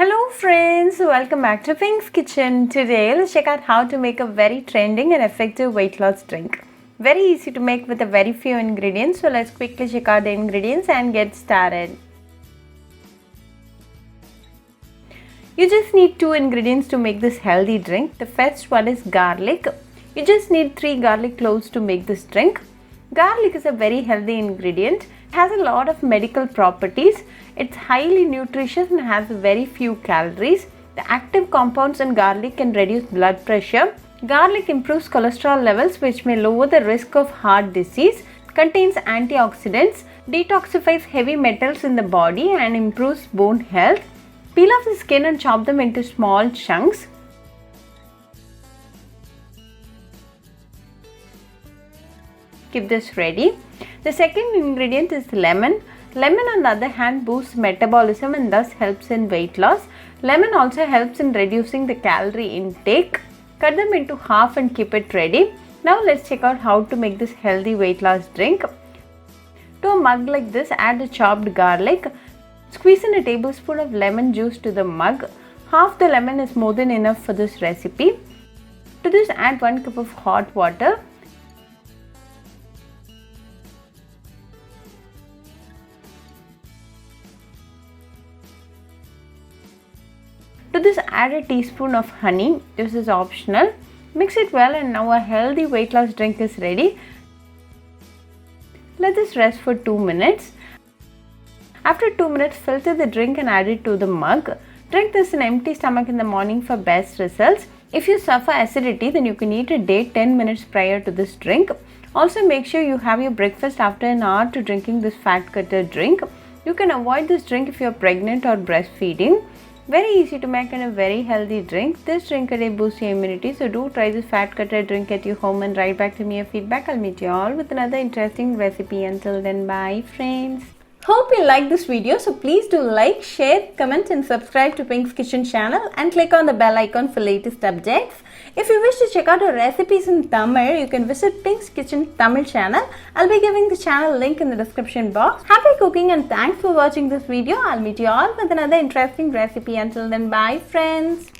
Hello friends, welcome back to Pink's Kitchen. Today let's check out how to make a very trending and effective weight loss drink. Very easy to make with a very few ingredients, so let's quickly check out the ingredients and get started. You just need 2 ingredients to make this healthy drink. The first one is garlic. You just need 3 garlic cloves to make this drink. Garlic is a very healthy ingredient. It has a lot of medical properties. It's highly nutritious and has very few calories. The active compounds in garlic can reduce blood pressure. Garlic improves cholesterol levels, which may lower the risk of heart disease. Contains antioxidants, detoxifies heavy metals in the body and improves bone health. Peel off the skin and chop them into small chunks. Keep this ready. The second ingredient is lemon. Lemon on the other hand boosts metabolism and thus helps in weight loss. Lemon also helps in reducing the calorie intake. Cut them into half and keep it ready. Now let's check out how to make this healthy weight loss drink. To a mug like this, add the chopped garlic. Squeeze in a tablespoon of lemon juice to the mug. Half the lemon is more than enough for this recipe. To this, add 1 cup of hot water. To this, add a teaspoon of honey. This is optional. Mix it well and now a healthy weight loss drink is ready. Let this rest for 2 minutes. After 2 minutes, filter the drink and add it to the mug. Drink this in empty stomach in the morning for best results. If you suffer acidity, then you can eat a date 10 minutes prior to this drink. Also, make sure you have your breakfast after an hour to drinking this fat cutter drink. You can avoid this drink if you are pregnant or breastfeeding. Very easy to make and a very healthy drink. This drink a day boosts your immunity, so do try this fat cutter drink at your home and write back to me your feedback. I'll meet you all with another interesting recipe. Until then, bye friends. Hope you like this video, so please do like, share, comment and subscribe to Pink's Kitchen channel and click on the bell icon for latest updates. If you wish to check out our recipes in Tamil, you can visit Pink's Kitchen Tamil channel. I'll be giving the channel link in the description box. Happy cooking and thanks for watching this video. I'll meet you all with another interesting recipe. Until then, bye friends.